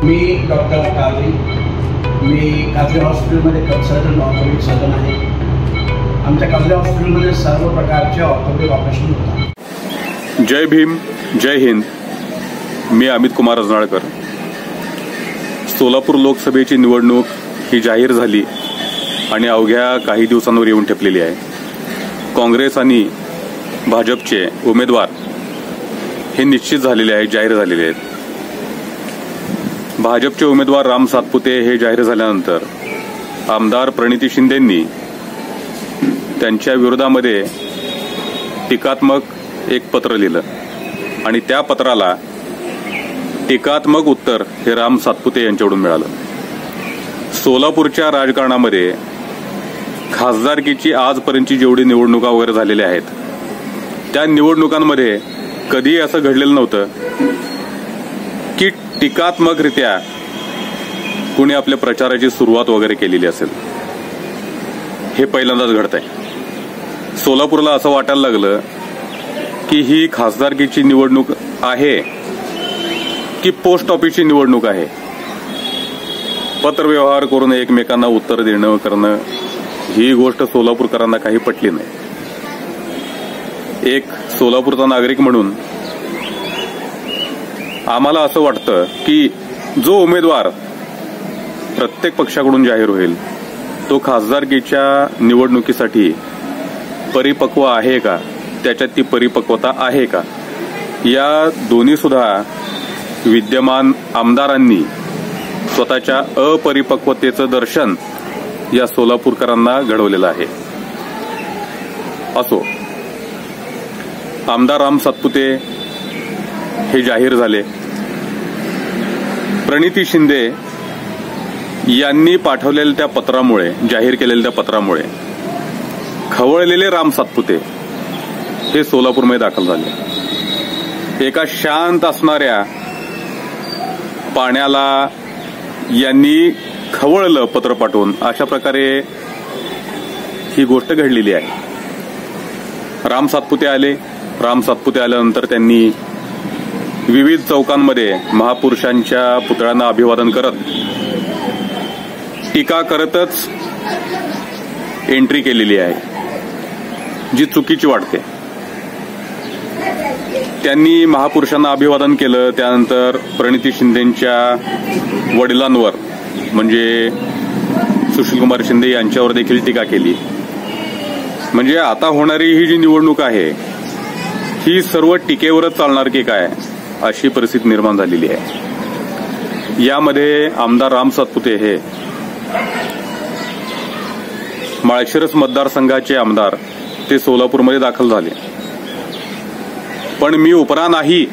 मी doctor काजरी, मी काजरी हॉस्पिटलमध्ये consultant orthopaedic surgeon आहे. आमच्या काजरी हॉस्पिटलमध्ये सर्व प्रकारचे ऑर्थोपेडिक ऑपरेशन होतात. जय भीम, जय हिंद. मी अमित कुमार रजनाळकर. सोलापूर लोकसभेची निवडणूक ही जाहीर झाली आणि अवघ्या काही दिवसांवर येऊन ठेपलेली आहे. काँग्रेस आणि भाजपचे उमेदवार हे निश्चित झालेले आहेत, जाहीर झालेले आहेत. भाजपचे उमेदवार राम सातपुते हे जाहीर झाल्यानंतर आमदार प्रणिती शिंदेंनी त्यांच्या विरोधामध्ये टीकात्मक एक पत्र लिहिलं आणि त्या पत्राला टीकात्मक उत्तर हे राम सातपुते यांच्याकडून मिळालं. सोलापूरच्या राजकारणामध्ये खासदारकीची आजपर्यंतची जेवढी निवडणुका वगैरे झालेल्या आहेत त्या निवडणुकांमध्ये कधी असं घडलेलं नव्हतं की टीकात्मकरित्या कुणी आपल्या प्रचाराची सुरुवात वगैरे केलेली असेल. हे पहिल्यांदाच घडतंय. सोलापूरला असं वाटायला लागलं की ही खासदारकीची निवडणूक आहे की पोस्ट ऑफिसची निवडणूक आहे. पत्रव्यवहार करून एकमेकांना उत्तर देणं करणं ही गोष्ट सोलापूरकरांना काही पटली नाही. एक सोलापूरचा नागरिक म्हणून आम्हाला असं वाटतं की जो उमेदवार प्रत्येक पक्षाकडून जाहीर होईल तो खासदारकीच्या निवडणुकीसाठी परिपक्व आहे का, त्याच्यात ती परिपक्वता आहे का, या दोन्ही सुद्धा विद्यमान आमदारांनी स्वतःच्या अपरिपक्वतेचं दर्शन या सोलापूरकरांना घडवलेलं आहे. असो, आमदार राम सातपुते हे जाहीर झाले. प्रणिती शिंदे यांनी पाठवलेल्या त्या पत्रामुळे, जाहीर केलेल्या त्या पत्रामुळे खवळलेले राम सातपुते हे सोलापूरमध्ये दाखल झाले. एका शांत असणाऱ्या पाण्याला यांनी खवळलं पत्र पाठवून. अशा प्रकारे ही गोष्ट घडलेली आहे. राम सातपुते आले. राम सातपुते आल्यानंतर त्यांनी विविध चौकांमध्ये महापुरुषांच्या पुतळ्यांना अभिवादन करत, टीका करतच एंट्री केलेली आहे, जी चुकीची वाटते. त्यांनी महापुरुषांना अभिवादन केलं. त्यानंतर प्रणिती शिंदेंच्या वडिलांवर म्हणजे सुशीलकुमार शिंदे यांच्यावर देखील टीका केली. म्हणजे आता होणारी ही जी निवडणूक आहे ही सर्व टीकेवरच चालणार की काय, अशी परिस्थिती निर्माण झालेली आहे. यामध्ये आमदार राम सातपुते हे माळशिरस मतदारसंघाचे आमदार ते सोलापूरमध्ये दाखल झाले. पण मी उपरा नाही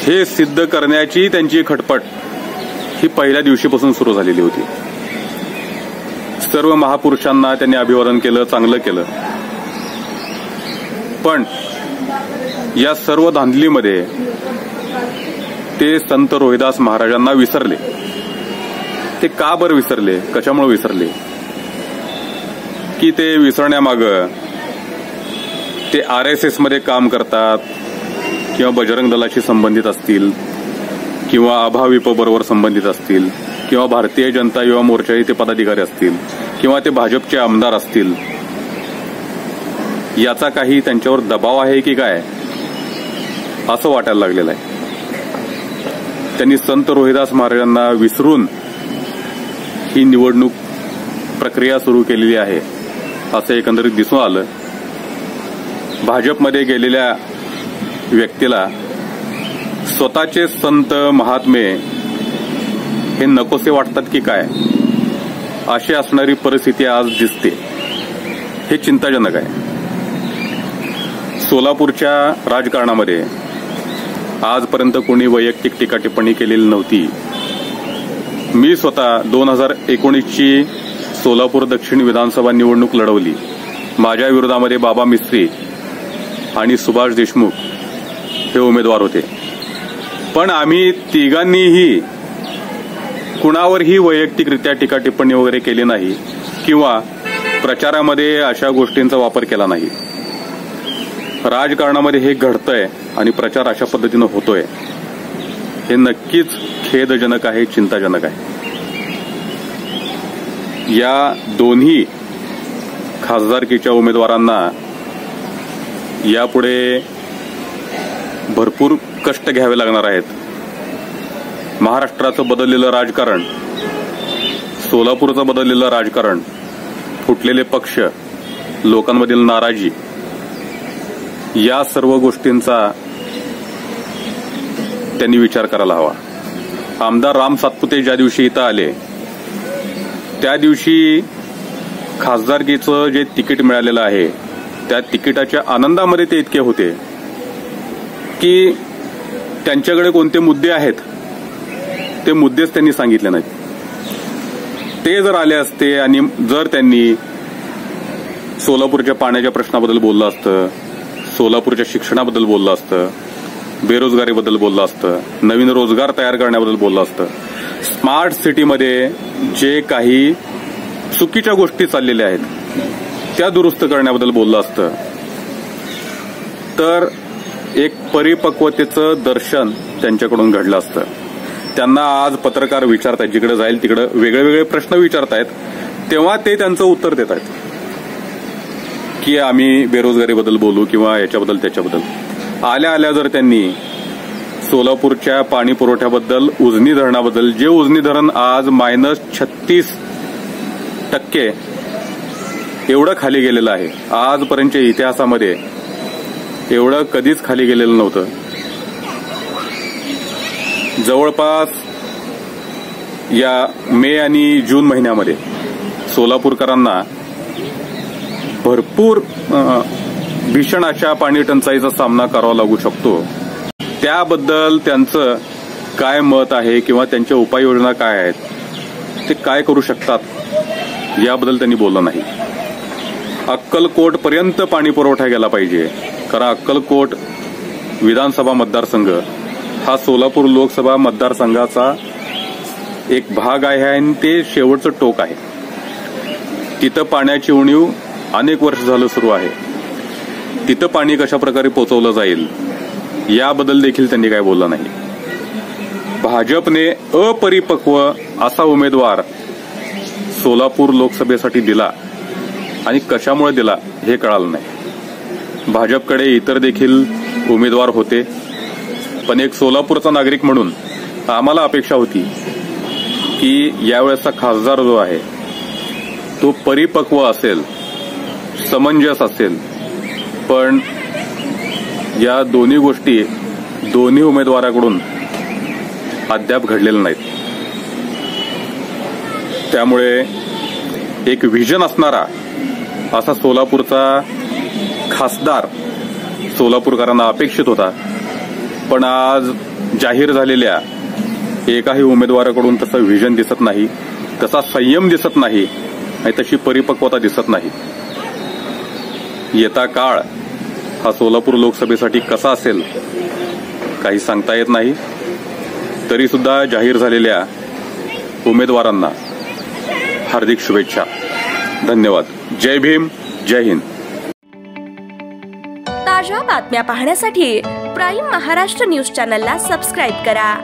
हे सिद्ध करण्याची त्यांची खटपट ही पहिल्या दिवशीपासून सुरू झालेली होती. सर्व महापुरुषांना त्यांनी अभिवादन केलं, चांगलं केलं. पण या सर्व धांदलीमध्ये ते संत रोहिदास महाराजांना विसरले. ते का बरं विसरले, कशामुळे विसरले, की ते विसरण्यामागं ते RSS मध्ये काम करतात किंवा बजरंग दलाशी संबंधित असतील किंवा अभाविप बरोबर संबंधित असतील किंवा भारतीय जनता युवा मोर्चाचे ते पदाधिकारी असतील किंवा ते भाजपचे आमदार असतील, याचा काही त्यांच्यावर दबाव आहे की काय असं वाटायला लागलेलं आहे. त्यांनी संत रोहिदास महाराजांना विसरून ही निवडणूक प्रक्रिया सुरू केलेली आहे असं एकंदरीत दिसून आलं. भाजपमध्ये गेलेल्या व्यक्तीला स्वतःचे संत महात्मे हे नकोसे वाटतात की काय, अशी असणारी परिस्थिती आज दिसते. हे चिंताजनक आहे. सोलापूरच्या राजकारणामध्ये आजपर्यंत कोणी वैयक्तिक टीका टिप्पणी केलेली नव्हती. मी स्वतः 2019ची सोलापूर दक्षिण विधानसभा निवडणूक लढवली. माझ्या विरोधामध्ये बाबा मिस्त्री आणि सुभाष देशमुख हे उमेदवार होते. पण आम्ही तिघांनीही कुणावरही वैयक्तिकरित्या टीका टिप्पणी वगैरे केली नाही किंवा प्रचारामध्ये अशा गोष्टींचा वापर केला नाही. राजकारणामध्ये हे घडतंय आणि प्रचार अशा पद्धतीनं होतोय. हे नक्कीच खेदजनक आहे, चिंताजनक आहे। या दोन्ही खासदारकीच्या उमेदवारांना यापुढे भरपूर कष्ट घ्यावे लागणार आहेत। महाराष्ट्राचं बदललेलं राजकारण, सोलापूरचं बदललेलं राजकारण, फुटलेले पक्ष, लोकांमधील नाराजी, या सर्व गोष्टींचा त्यांनी विचार करायला हवा। आमदार राम सातपुते ज्या दिवशी इथं आले त्या दिवशी खासदारकीचं जे तिकीट मिळालेलं आहे त्या तिकिटाच्या आनंदामध्ये ते इतके होते की त्यांच्याकडे कोणते मुद्दे आहेत ते मुद्देच त्यांनी सांगितले नाहीत। ते जर आले असते आणि जर त्यांनी सोलापूरच्या पाण्याच्या प्रश्नाबद्दल बोललं असतं, सोलापूरच्या शिक्षणाबद्दल बोललं असतं, बेरोजगारीबद्दल बोललं असतं, नवीन रोजगार तयार करण्याबद्दल बोललं असतं, स्मार्ट सिटीमध्ये जे काही चुकीच्या गोष्टी चाललेल्या आहेत त्या दुरुस्त करण्याबद्दल बोललं असतं, तर एक परिपक्वतेचं दर्शन त्यांच्याकडून घडलं असतं। त्यांना आज पत्रकार विचारतायत, जिकडे जाईल तिकडे वेगळे वेगळे प्रश्न विचारतायत, तेव्हा ते त्यांचं उत्तर देत आहेत की आम्ही बेरोजगारीबद्दल बोलू किंवा याच्याबद्दल त्याच्याबद्दल। आल्या जर त्यांनी सोलापूरच्या पाणी पुरवठ्याबद्दल, उजनी धरणाबद्दल, जे उजनी धरण आज -36% एवढं खाली गेलेलं आहे, आजपर्यंतच्या इतिहासामध्ये एवढं कधीच खाली गेलेलं नव्हतं। जवळपास या मे आणि जून महिन्यामध्ये सोलापूरकरांना भरपूर भीषण अशा पाणी टंचाईचा सामना करावा लागू शकतो। त्याबद्दल त्यांचं काय मत आहे किंवा त्यांच्या उपाययोजना काय आहेत, ते काय करू शकतात, याबद्दल त्यांनी बोललं नाही। अक्कलकोट पर्यंत पाणी पुरवठा गेला पाहिजे, कारण अक्कलकोट विधानसभा मतदारसंघ हा सोलापूर लोकसभा मतदारसंघाचा एक भाग आहे आणि ते शेवटचं टोक आहे। तिथं पाण्याची उणीव अनेक वर्ष झालं सुरू आहे। तिथं पाणी कशा प्रकारे पोहोचवलं जाईल याबद्दल देखील त्यांनी काय बोललं नाही। भाजपने अपरिपक्व असा उमेदवार सोलापूर लोकसभेसाठी दिला आणि कशामुळे दिला हे कळालं नाही। भाजपकडे इतर देखील उमेदवार होते, पण एक सोलापूरचा नागरिक म्हणून आम्हाला अपेक्षा होती की यावेळेचा खासदार जो आहे तो परिपक्व असेल, समंजस असेल, पण या दोन्ही गोष्टी दोन्ही उमेदवाराकडून अद्याप घडलेल्या नाहीत। त्यामुळे एक व्हिजन असणारा असा सोलापूरचा खासदार सोलापूरकरांना अपेक्षित होता, पण आज जाहीर झालेल्या एकाही उमेदवाराकडून तसं व्हिजन दिसत नाही, तसा संयम दिसत नाही आणि तशी परिपक्वता दिसत नाही। येता काळ हा सोलापूर लोकसभेसाठी कसा असेल काही सांगता येत नाही। तरी सुद्धा जाहीर झालेल्या उमेदवारांना हार्दिक शुभेच्छा। धन्यवाद। जय भीम, जय हिंद। ताज्या बातम्या पाहण्यासाठी प्राईम महाराष्ट्र न्यूज चॅनलला सबस्क्राईब करा।